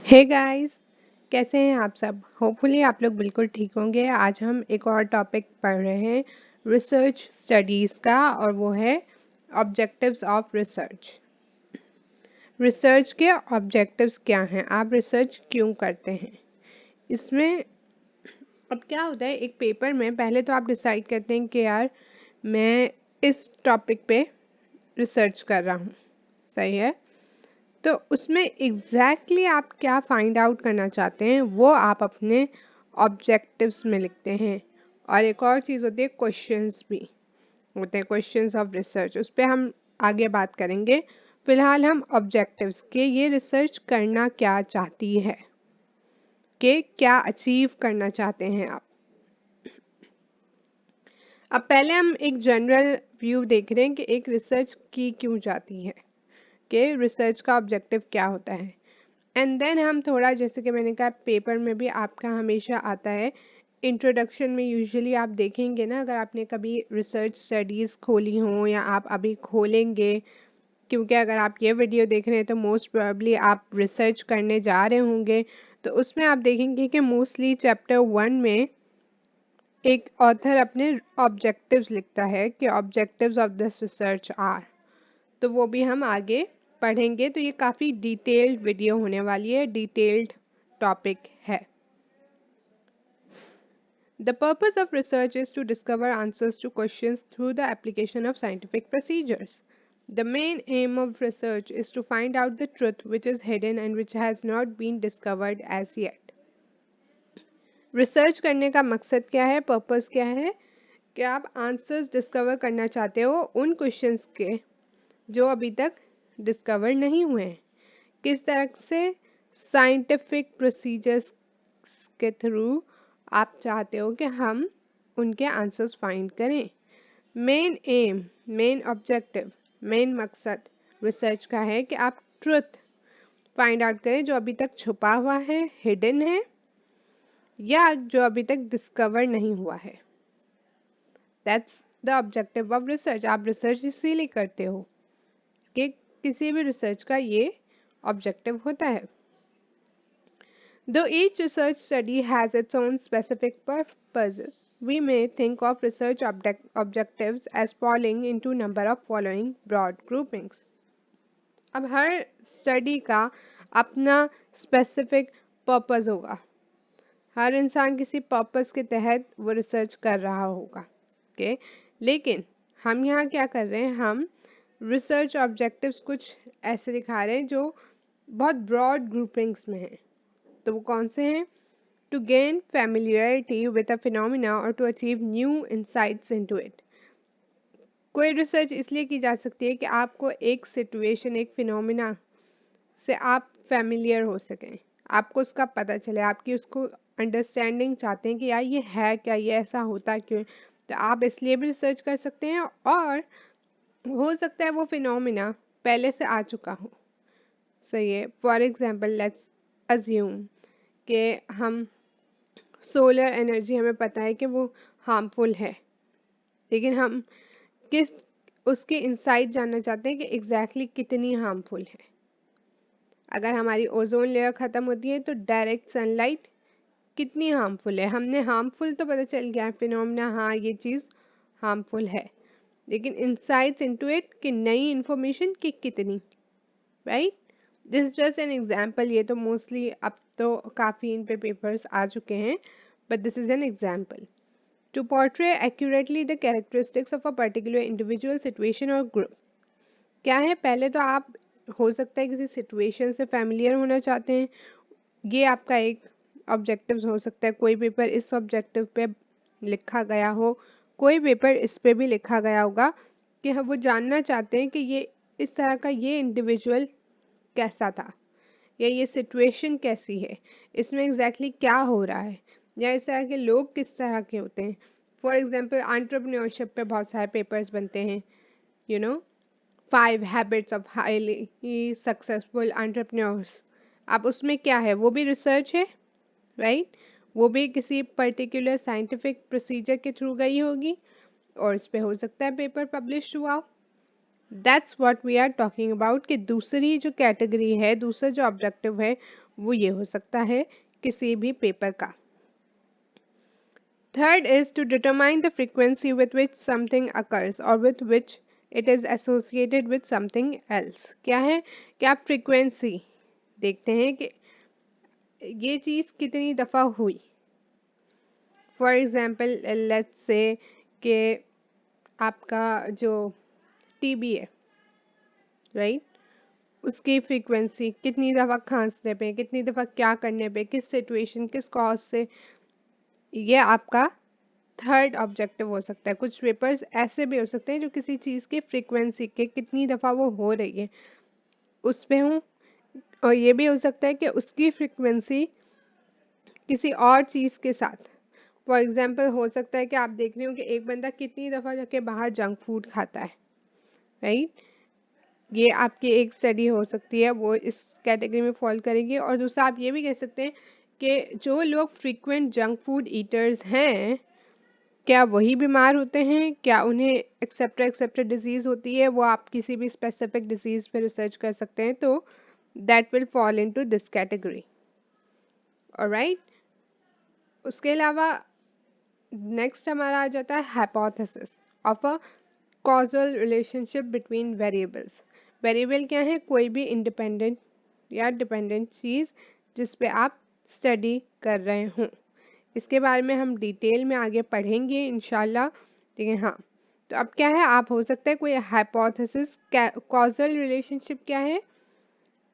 Hey guys, कैसे हैं आप सब। होपफुली आप लोग बिल्कुल ठीक होंगे। आज हम एक और टॉपिक पढ़ रहे हैं रिसर्च स्टडीज़ का, और वो है ऑब्जेक्टिव्स ऑफ रिसर्च। रिसर्च के ऑब्जेक्टिव्स क्या हैं, आप रिसर्च क्यों करते हैं। इसमें अब क्या होता है, एक पेपर में पहले तो आप डिसाइड करते हैं कि यार मैं इस टॉपिक पे रिसर्च कर रहा हूँ, सही है। तो उसमें एग्जैक्टली आप क्या फाइंड आउट करना चाहते हैं वो आप अपने ऑब्जेक्टिव्स में लिखते हैं। और एक और चीज़ होती है, क्वेश्चंस भी होते हैं, क्वेश्चंस ऑफ रिसर्च, उस पर हम आगे बात करेंगे। फिलहाल हम ऑब्जेक्टिव्स के, ये रिसर्च करना क्या चाहती है, कि क्या अचीव करना चाहते हैं आप। अब पहले हम एक जनरल व्यू देख रहे हैं कि एक रिसर्च की क्यों जाती है, कि रिसर्च का ऑब्जेक्टिव क्या होता है। एंड देन हम थोड़ा, जैसे कि मैंने कहा, पेपर में भी आपका हमेशा आता है इंट्रोडक्शन में। यूजुअली आप देखेंगे ना, अगर आपने कभी रिसर्च स्टडीज़ खोली हो या आप अभी खोलेंगे, क्योंकि अगर आप ये वीडियो देख रहे हैं तो मोस्ट प्रोबेबली आप रिसर्च करने जा रहे होंगे। तो उसमें आप देखेंगे कि मोस्टली चैप्टर 1 में एक ऑथर अपने ऑब्जेक्टिव्स लिखता है कि objectives of this research are. तो वो भी हम आगे पढ़ेंगे। तो ये काफ़ी डिटेल्ड वीडियो होने वाली है, डिटेल्ड टॉपिक है। The purpose of research is to discover answers to questions through the application of scientific procedures. The main aim of research is to find out the truth which is hidden and which has not been discovered as yet. Research करने का मकसद क्या है, purpose क्या है, कि आप answers discover करना चाहते हो उन क्वेश्चंस के जो अभी तक डिस्कवर नहीं हुए हैं। किस तरह से, साइंटिफिक प्रोसीजर्स के थ्रू आप चाहते हो कि हम उनके आंसर्स फाइंड करें। Main M, main objective, main मकसद रिसर्च का है कि आप ट्रुथ फाइंड आउट करें जो अभी तक छुपा हुआ है, हिडन है, या जो अभी तक डिस्कवर नहीं हुआ है। That's the objective of research. आप रिसर्च इसीलिए करते हो कि किसी भी रिसर्च का ये ऑब्जेक्टिव होता है। Though each research study has its own specific purpose, we may think of research objectives as falling into number of following broad groupings. अब हर स्टडी का अपना स्पेसिफिक पर्पस होगा। हर इंसान किसी पर्पस के तहत वो रिसर्च कर रहा होगा, ओके। लेकिन हम यहाँ क्या कर रहे हैं, हम रिसर्च ऑब्जेक्टिव्स कुछ ऐसे दिखा रहे हैं जो बहुत ब्रॉड ग्रुपिंग्स में हैं। तो वो कौन से हैं? To gain familiarity with a phenomena or to achieve new insights into it. कोई रिसर्च इसलिए की जा सकती है कि आपको एक सिचुएशन, एक फिनोमिना से आप फैमिलियर हो सकें, आपको उसका पता चले, आपकी उसको अंडरस्टैंडिंग चाहते हैं कि यार ये है क्या, ये ऐसा होता क्यों। तो आप इसलिए भी रिसर्च कर सकते हैं, और हो सकता है वो फिनोमिना पहले से आ चुका हो, सही है। फॉर एग्जाम्पल लेट्स अज्यूम कि हम सोलर एनर्जी, हमें पता है कि वो हार्मफुल है, लेकिन हम किस उसके इनसाइट जानना चाहते हैं कि एग्जैक्टली कितनी हार्मफुल है। अगर हमारी ओजोन लेयर ख़त्म होती है तो डायरेक्ट सनलाइट कितनी हार्मफुल है। हमने हार्मफुल तो पता चल गया फिनोमिना, हाँ ये चीज़ हार्मफुल है, लेकिन इनसाइट्स इनटू इट कि नई इन्फॉर्मेशन की कितनी, right. This is just an example. ये तो मोस्टली अब तो काफ़ी इन पे पेपर्स आ चुके हैं, but this is an example. To portray accurately the characteristics of a particular individual, situation or group. क्या है, पहले तो आप हो सकता है किसी सिचुएशन से फैमिलियर होना चाहते हैं, ये आपका एक ऑब्जेक्टिव्स हो सकता है। कोई पेपर इस ऑब्जेक्टिव पे लिखा गया हो, कोई पेपर इस पे भी लिखा गया होगा कि हम वो जानना चाहते हैं कि ये इस तरह का ये इंडिविजुअल कैसा था, या ये सिचुएशन कैसी है, इसमें एग्जैक्टली क्या हो रहा है, या इस तरह के लोग किस तरह के होते हैं। फॉर एग्जांपल एंटरप्रेन्योरशिप पे बहुत सारे पेपर्स बनते हैं, you know 5 habits of highly successful entrepreneurs. अब उसमें क्या है, वो भी रिसर्च है, राइट। वो भी किसी पर्टिकुलर साइंटिफिक प्रोसीजर के थ्रू गई होगी, और इस पे हो सकता है पेपर पब्लिश हुआ। That's what we are talking about कि दूसरी जो कैटेगरी है, दूसरा जो ऑब्जेक्टिव है वो ये हो सकता है किसी भी पेपर का। Third is to determine the frequency with which something occurs or with which it is associated with something else. क्या है कि आप फ्रीक्वेंसी देखते हैं कि ये चीज़ कितनी दफ़ा हुई। फॉर एग्जाम्पल लेट्स से कि आपका जो टीबी है, राइट, उसकी फ्रीक्वेंसी कितनी दफ़ा खांसने पे, कितनी दफ़ा क्या करने पे, किस सिचुएशन, किस कॉज से, ये आपका थर्ड ऑब्जेक्टिव हो सकता है। कुछ पेपर्स ऐसे भी हो सकते हैं जो किसी चीज़ की फ्रीक्वेंसी के कितनी दफ़ा वो हो रही है उस पे हूँ, और ये भी हो सकता है कि उसकी फ्रीक्वेंसी किसी और चीज़ के साथ। फॉर एग्जाम्पल हो सकता है कि आप देख रहे हो कि एक बंदा कितनी दफ़ा जाके बाहर जंक फूड खाता है, राइट, ये आपकी एक स्टडी हो सकती है, वो इस कैटेगरी में फॉल करेगी। और दूसरा आप ये भी कह सकते हैं कि जो लोग फ्रीक्वेंट जंक फूड ईटर्स हैं, क्या वही बीमार होते हैं, क्या उन्हें एक्सेप्टा डिजीज़ होती है, वो आप किसी भी स्पेसिफिक डिजीज़ पे रिसर्च कर सकते हैं, तो that will fall into this category. Alright, उसके अलावा नेक्स्ट हमारा आ जाता है hypothesis of a causal relationship between variables. Variable क्या है? कोई भी इंडिपेंडेंट या डिपेंडेंट चीज़ जिस पे आप स्टडी कर रहे हों। इसके बारे में हम डिटेल में आगे पढ़ेंगे इंशाल्लाह, ठीक है। हाँ, तो अब क्या है, आप हो सकता है कोई हाइपोथेसिस, कॉजल रिलेशनशिप क्या है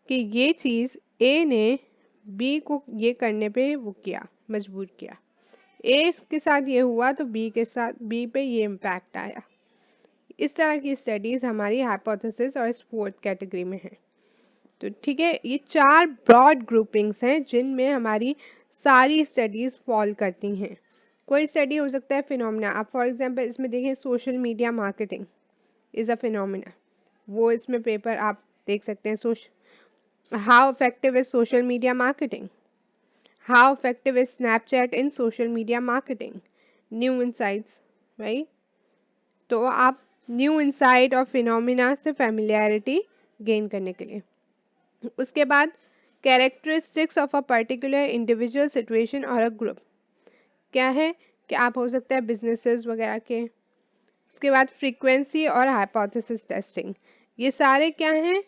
कि ये चीज़ ए ने बी को ये करने पे वो किया, मजबूर किया, ए के साथ ये हुआ तो बी के साथ, बी पे ये इम्पैक्ट आया। इस तरह की स्टडीज़ हमारी हाइपोथेसिस और इस फोर्थ कैटेगरी में है। तो ठीक है, ये चार ब्रॉड ग्रुपिंग्स हैं जिनमें हमारी सारी स्टडीज़ फॉल करती हैं। कोई स्टडी हो सकता है फिनोमिना, आप फॉर एग्जांपल इसमें देखें social media marketing is a phenomena, वो इसमें पेपर आप देख सकते हैं। How effective is social media marketing, how effective is Snapchat in social media marketing, new insights, right. तो आप न्यू इंसाइट और फिनोमिना से फेमिलियरिटी गेन करने के लिए। उसके बाद characteristics of a particular individual situation और अ ग्रुप, क्या है कि आप हो सकता है बिजनेसेस वगैरह के। उसके बाद फ्रीक्वेंसी और हाइपोथेसिस टेस्टिंग, ये सारे क्या हैं,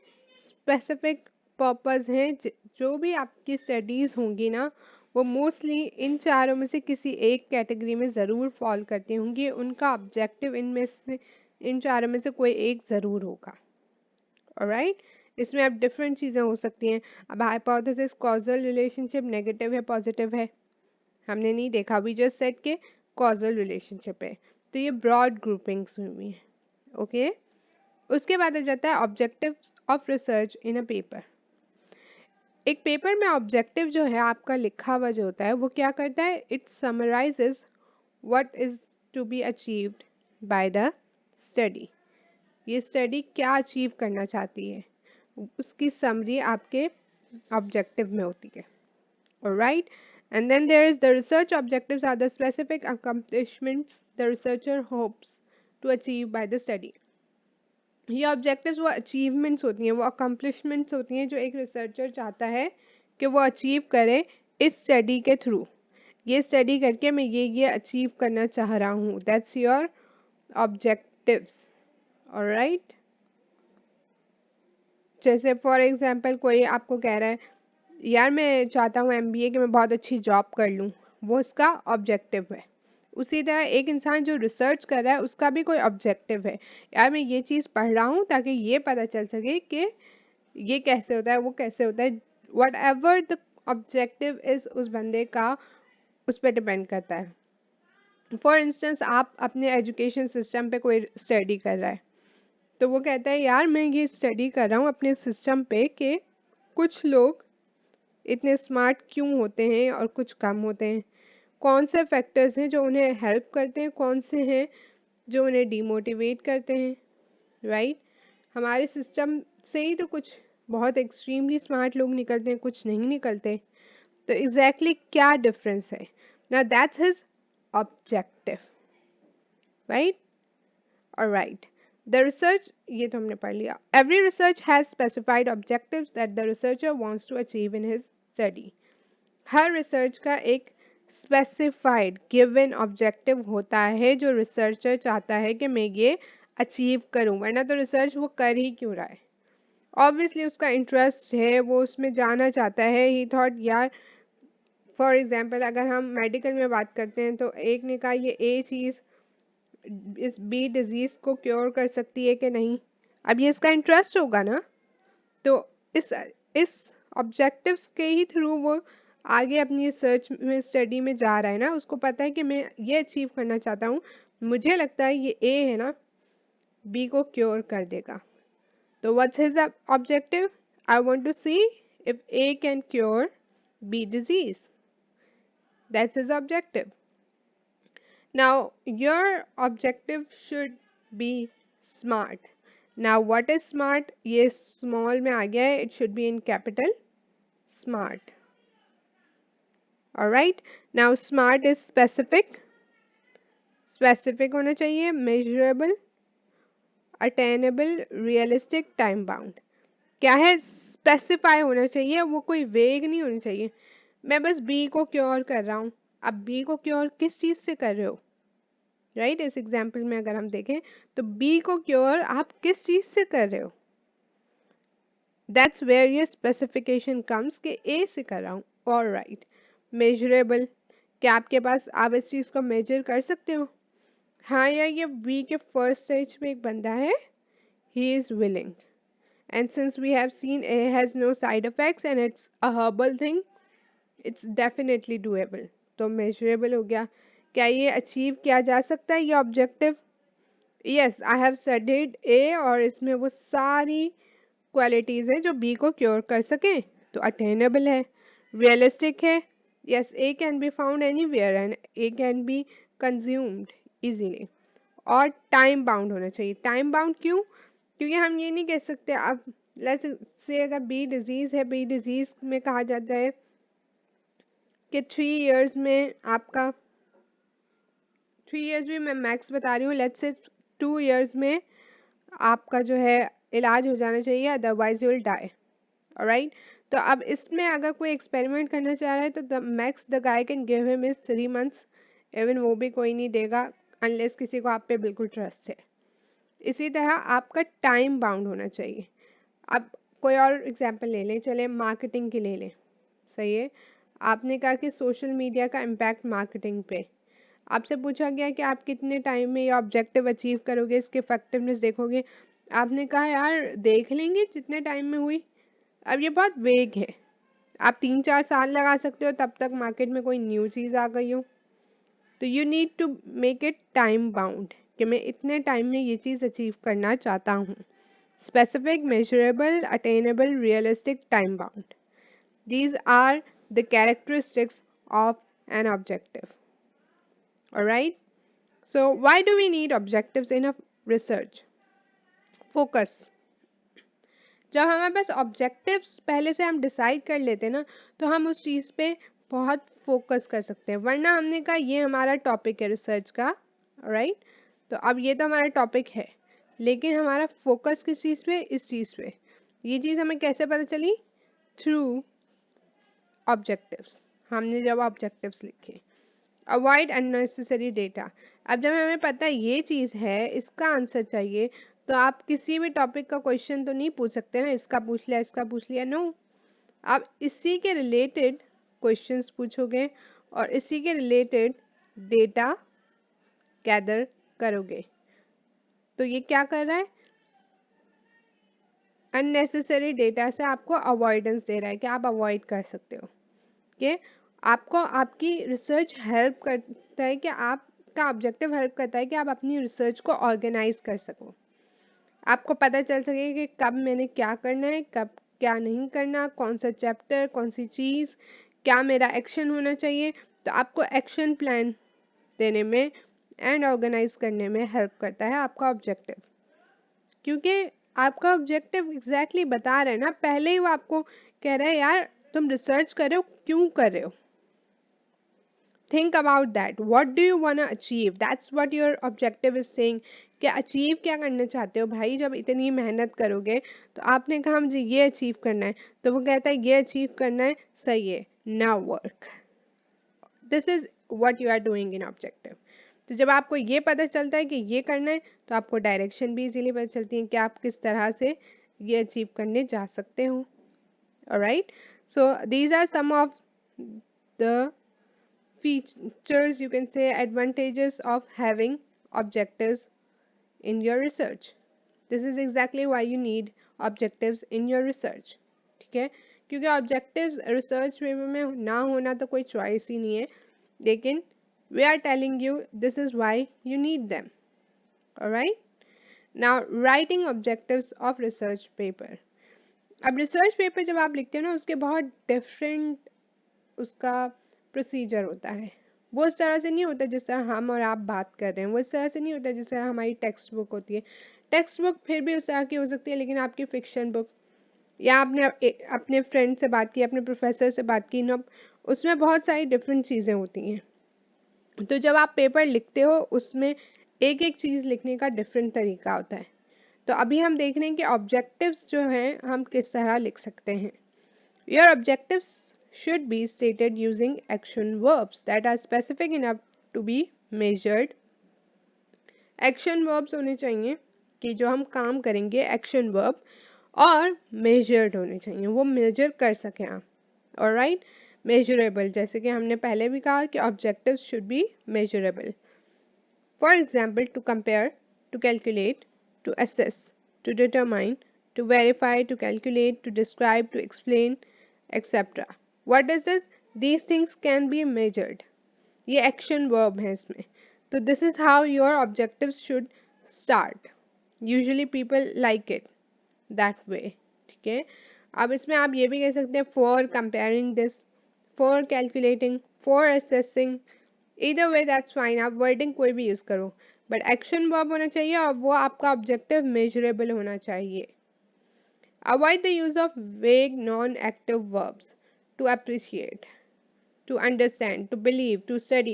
स्पेसिफिक पर्पस हैं। जो भी आपकी स्टडीज़ होंगी ना, वो मोस्टली इन चारों में से किसी एक कैटेगरी में ज़रूर फॉल करती होंगी। उनका ऑब्जेक्टिव इनमें से, इन चारों में से कोई एक ज़रूर होगा। ऑलराइट, इसमें अब डिफरेंट चीज़ें हो सकती हैं। अब हाइपोथेसिस कॉजल रिलेशनशिप नेगेटिव है पॉजिटिव है, हमने नहीं देखा, वी जस्ट सेड के कॉजल रिलेशनशिप है। तो ये ब्रॉड ग्रुपिंग्स हुई हैं, ओके। उसके बाद आ जाता है objectives of research in a paper. एक पेपर में ऑब्जेक्टिव जो है आपका लिखा हुआ जो होता है वो क्या करता है, it summarises what is to be achieved by the study. ये स्टडी क्या अचीव करना चाहती है, उसकी समरी आपके ऑब्जेक्टिव में होती है। Alright, and then there is the research objectives are the specific accomplishments the researcher hopes to achieve by the study. ये ऑब्जेक्टिव्स वो अचीवमेंट्स होती हैं, वो अकम्पलिशमेंट्स होती हैं जो एक रिसर्चर चाहता है कि वो अचीव करे इस स्टडी के थ्रू। ये स्टडी करके मैं ये अचीव करना चाह रहा हूँ, दैट्स योर ऑब्जेक्टिव्स। ऑलराइट, जैसे फॉर एग्जांपल कोई आपको कह रहा है यार मैं चाहता हूँ एमबीए कि मैं बहुत अच्छी जॉब कर लूँ, वो उसका ऑब्जेक्टिव है। उसी तरह एक इंसान जो रिसर्च कर रहा है उसका भी कोई ऑब्जेक्टिव है, यार मैं ये चीज़ पढ़ रहा हूँ ताकि ये पता चल सके कि ये कैसे होता है, वो कैसे होता है। What ever the objective is उस बंदे का, उस पर डिपेंड करता है। फॉर इंस्टेंस आप अपने एजुकेशन सिस्टम पे कोई स्टडी कर रहा है, तो वो कहता है यार मैं ये स्टडी कर रहा हूँ अपने सिस्टम पे कि कुछ लोग इतने स्मार्ट क्यों होते हैं और कुछ कम होते हैं, कौन से फैक्टर्स हैं जो उन्हें हेल्प करते हैं, कौन से हैं जो उन्हें डिमोटिवेट करते हैं, राइट। हमारे सिस्टम से ही तो कुछ बहुत एक्सट्रीमली स्मार्ट लोग निकलते हैं, कुछ नहीं निकलते। तो एग्जैक्टली क्या डिफरेंस है ना, that's his objective, right. Alright, the research, ये तो हमने पढ़ लिया। Every research has specified objectives that the researcher wants to achieve in his study. हर रिसर्च का एक स्पेसिफाइड गिवन ऑब्जेक्टिव होता है जो रिसर्चर चाहता है कि मैं ये अचीव करूं, वरना तो रिसर्च वो कर ही क्यों रहा है। ऑब्वियसली उसका इंटरेस्ट है, वो उसमें जाना चाहता है। ही थॉट यार, फॉर एग्जांपल अगर हम मेडिकल में बात करते हैं तो एक ने कहा ये ए चीज़ इस बी डिजीज को क्योर कर सकती है कि नहीं, अब ये इसका इंटरेस्ट होगा ना। तो इस इस ऑब्जेक्टिव्स के ही थ्रू वो आगे अपनी रिसर्च में स्टडी में जा रहा है ना। उसको पता है कि मैं ये अचीव करना चाहता हूँ, मुझे लगता है ये ए है ना, बी को क्योर कर देगा। तो what's his objective? I want to see if A can cure B disease. That's his objective. Now, your objective should be smart. Now, what is smart? ये small में आ गया है, it should be in capital, smart. Alright, now smart is specific. Specific होना चाहिए, measurable, attainable, realistic, time bound. क्या है? Specify होना चाहिए, वो कोई vague नहीं होनी चाहिए। मैं बस B को क्योर कर रहा हूँ। अब B को क्योर किस चीज़ से कर रहे हो? राइट इस एग्जाम्पल में अगर हम देखें तो बी को क्योर आप किस चीज से कर रहे हो? That's where your specification comes कि ए से कर रहा हूँ। ऑलराइट, मेजरेबल, क्या आपके पास आप इस चीज को मेजर कर सकते हो? हाँ, या ये बी के फर्स्ट स्टेज पे एक बंदा है, he is willing, and since we have seen A has no side effects and it's a herbal thing, it's definitely doable. तो मेजरेबल हो गया। क्या ये अचीव किया जा सकता है ये objective? Yes, I have studied a, और इसमें वो सारी क्वालिटीज़ हैं जो बी को क्योर कर सकें, तो अटेनेबल है। रियलिस्टिक है, yes, A can be found anywhere and A can be consumed easily. और टाइम बाउंड होना चाहिए। टाइम बाउंड क्यों? क्योंकि हम ये नहीं कह सकते, अब लेट्स से अगर बी डिजीज़ है, बी डिजीज़ में कहा जाता है कि 3 इयर्स में आपका, 3 इयर्स भी मैं मैक्स बता रही हूँ, लेट्स से 2 इयर्स में आपका जो है इलाज हो जाना चाहिए, otherwise you will die. Alright, तो अब इसमें अगर कोई एक्सपेरिमेंट करना चाह रहा है तो the max the guy can give him is 3 months. Even वो भी कोई नहीं देगा अनलेस किसी को आप पे बिल्कुल ट्रस्ट है। इसी तरह आपका टाइम बाउंड होना चाहिए। अब कोई और एग्जांपल ले लें, चले मार्केटिंग की ले लें। सही है, आपने कहा कि सोशल मीडिया का इम्पैक्ट मार्केटिंग पे, आपसे पूछा गया कि आप कितने टाइम में ये ऑब्जेक्टिव अचीव करोगे, इसके इफेक्टिवनेस देखोगे। आपने कहा यार देख लेंगे जितने टाइम में हुई। अब ये बहुत वेग है, आप 3-4 साल लगा सकते हो, तब तक मार्केट में कोई न्यू चीज़ आ गई हो। तो you need to make it time bound कि मैं इतने टाइम में ये चीज़ अचीव करना चाहता हूँ। Specific, measurable, attainable, realistic, time bound, these are the characteristics of an objective. Alright, so why do we need objectives in a research? Focus. जब हमारे पास ऑब्जेक्टिव्स पहले से हम डिसाइड कर लेते हैं ना, तो हम उस चीज़ पे बहुत फोकस कर सकते हैं। वरना हमने कहा ये हमारा टॉपिक है रिसर्च का, राइट, तो अब ये तो हमारा टॉपिक है, लेकिन हमारा फोकस किस चीज़ पे? इस चीज़ पे। ये चीज़ हमें कैसे पता चली? Through objectives. हमने जब ऑब्जेक्टिव्स लिखे। Avoid unnecessary data. अब जब हमें पता है ये चीज़ है, इसका आंसर चाहिए, तो आप किसी भी टॉपिक का क्वेश्चन तो नहीं पूछ सकते ना, इसका पूछ लिया, इसका पूछ लिया, नो। आप इसी के रिलेटेड क्वेश्चंस पूछोगे और इसी के रिलेटेड डेटा गैदर करोगे। तो ये क्या कर रहा है? अननेसेसरी डेटा से आपको अवॉइडेंस दे रहा है कि आप अवॉइड कर सकते हो। कि आपको आपकी रिसर्च हेल्प करता है कि आपका ऑब्जेक्टिव हेल्प करता है कि आप अपनी रिसर्च को ऑर्गेनाइज कर सको। आपको पता चल सके कि कब मैंने क्या करना है, कब क्या नहीं करना, कौन सा चैप्टर, कौन सी चीज़, क्या मेरा एक्शन होना चाहिए। तो आपको एक्शन प्लान देने में एंड ऑर्गेनाइज करने में हेल्प करता है आपका ऑब्जेक्टिव, क्योंकि आपका ऑब्जेक्टिव एग्जैक्टली बता रहे हैं ना, पहले ही वो आपको कह रहा है यार तुम रिसर्च कर रहे हो, क्यों कर रहे हो। think about that. What do you want to achieve? That's what your objective is saying. कि अचीव क्या करना चाहते हो भाई? जब इतनी मेहनत करोगे तो आपने कहा मुझे ये अचीव करना है, तो वो कहता है ये अचीव करना है, सही है, now work. This is what you are doing in objective. तो जब आपको ये पता चलता है कि ये करना है, तो आपको डायरेक्शन भी इजीली पता चलती है कि आप किस तरह से ये अचीव करने जा सकते हो. Alright, so these are some of the features, you can say advantages of having objectives in your research. This is exactly why you need objectives in your research. ठीक है, क्योंकि objectives research में ना होना तो कोई choice ही नहीं है, लेकिन we are telling you this is why you need them. Alright, now writing objectives of research paper. अब research paper जब आप लिखते हो ना, उसके बहुत different उसका प्रोसीजर होता है. वो इस तरह से नहीं होता जिस तरह हम और आप बात कर रहे हैं, वो इस तरह से नहीं होता जिस तरह हमारी टेक्स्ट बुक होती है. टेक्स्ट बुक फिर भी उस तरह की हो सकती है, लेकिन आपकी फिक्शन बुक या आपने अपने फ्रेंड से बात की, अपने प्रोफेसर से बात की ना, उसमें बहुत सारी डिफरेंट चीज़ें होती हैं. तो जब आप पेपर लिखते हो उसमें एक एक चीज़ लिखने का डिफरेंट तरीका होता है. तो अभी हम देख रहे हैं कि ऑब्जेक्टिव्स जो हैं हम किस तरह लिख सकते हैं. Your objectives should be stated using action verbs that are specific enough to be measured. Action verbs होने चाहिए कि जो हम काम करेंगे action verb, और measured होने चाहिए, वो measure कर सकें आप. Alright, measurable, जैसे कि हमने पहले भी कहा कि objectives should be measurable. For example, to compare, to calculate, to assess, to determine, to verify, to calculate, to describe, to explain, etc. What is this? These things can be measured. ये action verb है इसमें. तो this is how your objectives should start. Usually people like it that way. ठीक है, अब इसमें आप ये भी कह सकते हैं for comparing this, for calculating, for assessing. Either way that's fine, आप wording कोई भी यूज़ करो, but action verb होना चाहिए और वो आपका objective measurable होना चाहिए. Avoid the use of vague non-active verbs. To appreciate, to understand, to believe, to study.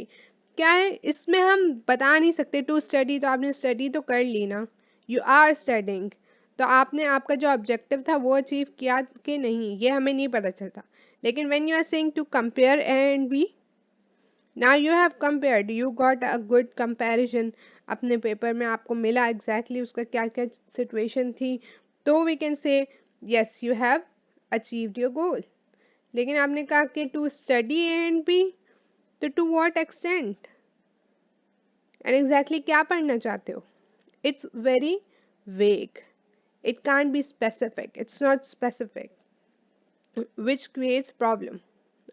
क्या है इसमें हम बता नहीं सकते. to study तो आपने study तो कर ली ना, you are studying, तो आपने आपका जो objective था वो achieve किया कि नहीं ये हमें नहीं पता चलता. लेकिन when you are saying to compare A and B, now you have compared, you got a good comparison. अपने पेपर में आपको मिला exactly उसका क्या क्या situation थी, तो we can say yes you have achieved your goal. लेकिन आपने कहा कि टू स्टडी एंड बी, तो to what extent and exactly क्या पढ़ना चाहते हो? It's very vague, it can't be specific, it's not specific, which creates problem.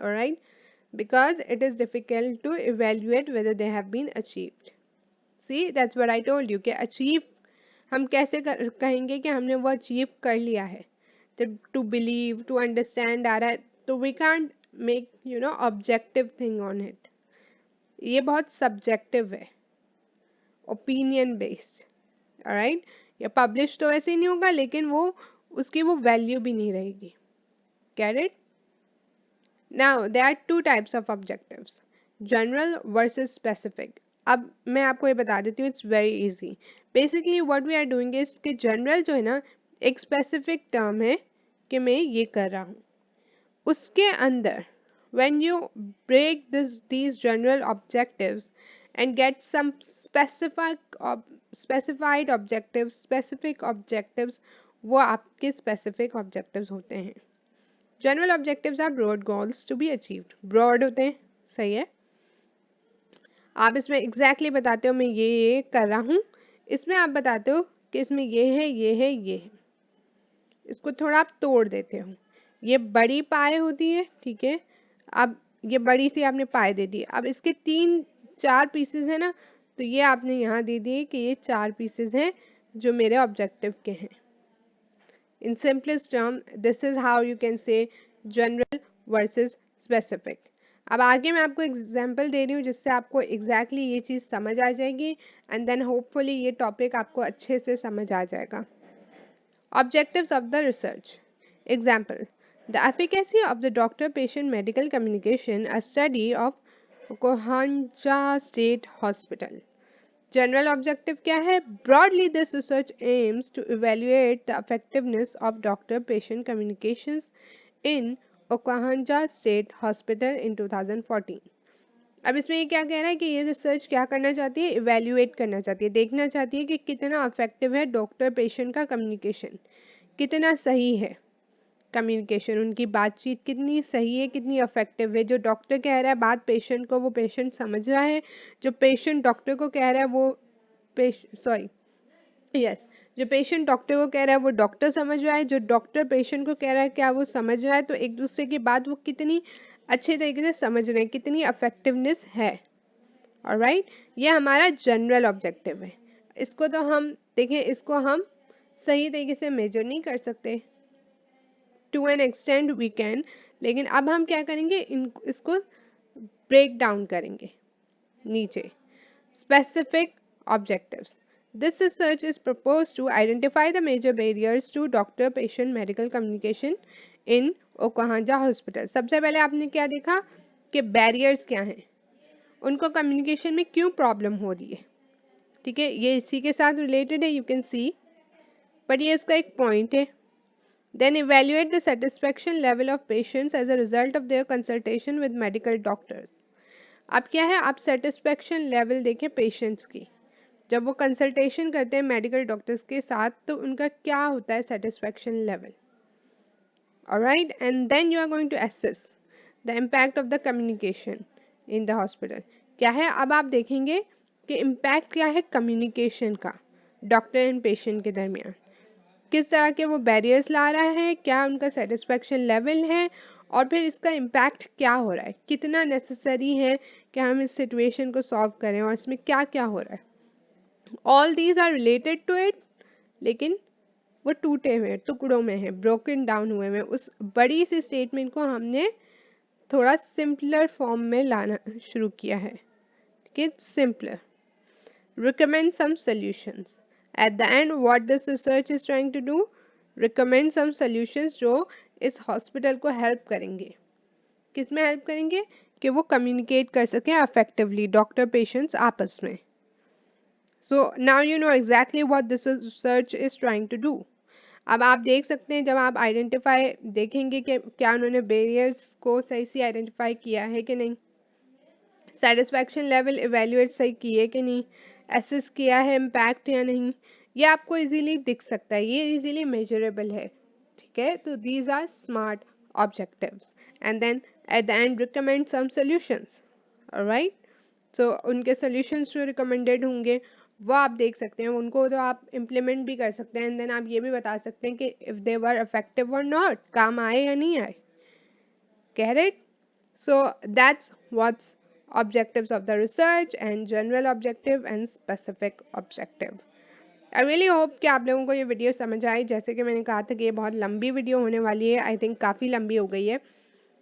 All right, because it is difficult to evaluate whether they have been achieved. See, that's what I told you कि achieve हम कैसे कहेंगे कि हमने वो achieve कर लिया है. तो टू बिलीव, टू अंडरस्टैंड आ रहा है, तो we can't make objective thing on it. ये बहुत सब्जेक्टिव है, ओपिनियन बेस्ड. ऑलराइट, या पब्लिश तो ऐसे ही नहीं होगा, लेकिन वो उसकी वो वैल्यू भी नहीं रहेगी. Get it? Now there are two types of objectives, general versus specific. अब मैं आपको ये बता देती हूँ, it's very easy. Basically what we are doing is कि जनरल जो है ना, एक स्पेसिफिक टर्म है कि मैं ये कर रहा हूँ. उसके अंदर when you break these general objectives and get some specified objectives, specific objectives, वो आपके specific objectives होते हैं. General objectives are broad goals to be achieved. Broad होते हैं, सही है. आप इसमें exactly बताते हो मैं ये कर रहा हूँ, इसमें आप बताते हो कि इसमें ये है, ये है, ये है. इसको थोड़ा आप तोड़ देते हो. ये बड़ी पाए होती है, ठीक है. अब ये बड़ी सी आपने पाए दे दी. अब इसके 3-4 पीसेस है ना, तो ये आपने यहाँ दे दिए कि ये 4 पीसेस हैं जो मेरे ऑब्जेक्टिव के हैं. In simplest term this is how you can say general versus specific. अब आगे मैं आपको एग्जांपल दे रही हूँ जिससे आपको एग्जैक्टली ये चीज़ समझ आ जाएगी, एंड देन होपफुली ये टॉपिक आपको अच्छे से समझ आ जाएगा. Objectives of the research. Example: the efficacy of the doctor-patient medical communication, a study of Okahandja state hospital. General objective क्या है? Broadly this research aims to evaluate the effectiveness of doctor patient communications in Okahandja state hospital in 2014। अब इसमें ये क्या कह रहा है कि ये रिसर्च क्या करना चाहती है? इवेल्युएट करना चाहती है, देखना चाहती है कि कितना इफेक्टिव है डॉक्टर पेशेंट का कम्युनिकेशन, कितना सही है कम्युनिकेशन, उनकी बातचीत कितनी सही है, कितनी इफेक्टिव है। जो डॉक्टर कह रहा है बात पेशेंट को, वो पेशेंट समझ रहा है। जो पेशेंट डॉक्टर को कह रहा है वो जो पेशेंट डॉक्टर को कह रहा है वो डॉक्टर समझ रहा है। जो डॉक्टर पेशेंट को कह रहा है क्या वो समझ रहा है। तो एक दूसरे की बात वो कितनी अच्छे तरीके से समझ रहे हैं, कितनी इफेक्टिवनेस है। ऑलराइट, ये हमारा जनरल ऑब्जेक्टिव है। इसको तो हम देखें, इसको हम सही तरीके से मेजर नहीं कर सकते, to an extent we can, लेकिन अब हम क्या करेंगे, इसको ब्रेक डाउन करेंगे नीचे। Specific objectives. This research is propose to identify the major barriers to doctor patient medical communication in Okahandja hospital. सबसे पहले आपने क्या देखा कि बैरियर्स क्या हैं, उनको कम्युनिकेशन में क्यों प्रॉब्लम हो रही है। ठीक है, ये इसी के साथ रिलेटेड है, यू कैन सी, बट ये इसका एक पॉइंट है। Then evaluate the satisfaction level of patients as a result of their consultation with medical doctors. अब क्या है, आप सेटिस्फेक्शन लेवल देखें पेशेंट्स की, जब वो कंसल्टेशन करते हैं मेडिकल डॉक्टर्स के साथ तो उनका क्या होता है satisfaction level. Alright, and then you are going to assess the impact of the communication in the hospital. क्या है, अब आप देखेंगे कि इम्पैक्ट क्या है कम्युनिकेशन का डॉक्टर एंड पेशेंट के दरमियान, किस तरह के वो बैरियर्स ला रहा है, क्या उनका सेटिस्फेक्शन लेवल है, और फिर इसका इम्पैक्ट क्या हो रहा है, कितना नेसेसरी है कि हम इस सिचुएशन को सॉल्व करें और इसमें क्या क्या हो रहा है। All these are related to it, लेकिन वो टूटे हुए टुकड़ों में है, ब्रोकन डाउन हुए में। उस बड़ी सी स्टेटमेंट को हमने थोड़ा सिंपलर फॉर्म में लाना शुरू किया है कि simpler. Recommend some solutions. At the end, what this research is trying to do, recommend some solutions जो इस हॉस्पिटल को हेल्प करेंगे। किस में हेल्प करेंगे? कि वो कम्युनिकेट कर सकें अफेक्टिवली डॉक्टर पेशेंट्स आपस में। So now you know exactly what this research is trying to do. अब आप देख सकते हैं, जब आप आइडेंटिफाई देखेंगे कि क्या उन्होंने बैरियर्स को सही से आइडेंटिफाई किया है कि नहीं, सेटिस्फैक्शन लेवल इवेल्युएट सही किए कि नहीं, एसेस किया है इम्पैक्ट या नहीं, ये आपको इजीली दिख सकता है, ये इजीली मेजरेबल है। ठीक है, तो these are smart objectives and then at the end recommend some solutions. Alright, so उनके सॉल्यूशंस जो रिकमेंडेड होंगे वो आप देख सकते हैं, उनको तो आप इम्प्लीमेंट भी कर सकते हैं एंड देन आप ये भी बता सकते हैं कि इफ़ दे वर इफेक्टिव और नॉट, काम आए या नहीं आए। Get it? So that's what's objectives of the research and general objective and specific objective. I really hope कि आप लोगों को ये वीडियो समझ आई। जैसे कि मैंने कहा था कि ये बहुत लंबी वीडियो होने वाली है, आई थिंक काफ़ी लंबी हो गई है।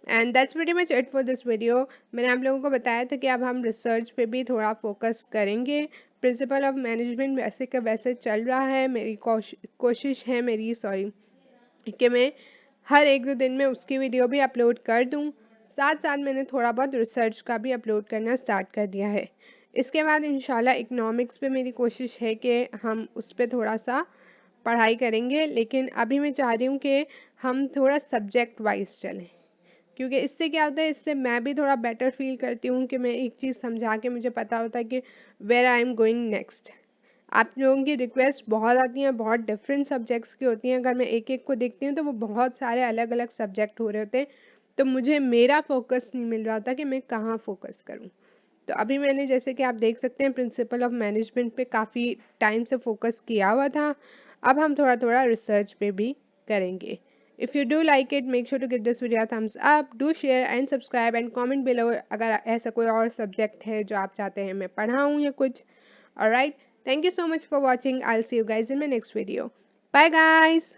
And that's very much it for this video. मैंने आप लोगों को बताया था कि अब हम रिसर्च पे भी थोड़ा फोकस करेंगे। प्रिंसिपल ऑफ मैनेजमेंट वैसे का वैसे चल रहा है, मेरी कोशिश है मेरी कि मैं हर एक दो दिन में उसकी वीडियो भी अपलोड कर दूं। साथ साथ मैंने थोड़ा बहुत रिसर्च का भी अपलोड करना स्टार्ट कर दिया है। इसके बाद इंशाल्लाह इकोनॉमिक्स पे मेरी कोशिश है कि हम उस पर थोड़ा सा पढ़ाई करेंगे, लेकिन अभी मैं चाह रही हूँ कि हम थोड़ा सब्जेक्ट वाइज चलें, क्योंकि इससे क्या होता है, इससे मैं भी थोड़ा बेटर फील करती हूँ कि मैं एक चीज़ समझा के मुझे पता होता है कि where I am going next. आप लोगों की रिक्वेस्ट बहुत आती हैं, बहुत डिफरेंट सब्जेक्ट्स की होती हैं। अगर मैं एक एक को देखती हूँ तो वो बहुत सारे अलग अलग सब्जेक्ट हो रहे होते हैं, तो मुझे मेरा फोकस नहीं मिल रहा होता कि मैं कहाँ फोकस करूँ। तो अभी मैंने, जैसे कि आप देख सकते हैं, प्रिंसिपल ऑफ मैनेजमेंट पे काफ़ी टाइम से फोकस किया हुआ था। अब हम थोड़ा थोड़ा रिसर्च पे भी करेंगे। If you do like it, make sure to give this video thumbs up, do share and subscribe and comment below अगर ऐसा कोई और सब्जेक्ट है जो आप चाहते हैं मैं पढ़ाऊँ या कुछ। Alright, thank you so much for watching. I'll see you guys in my next video. Bye guys.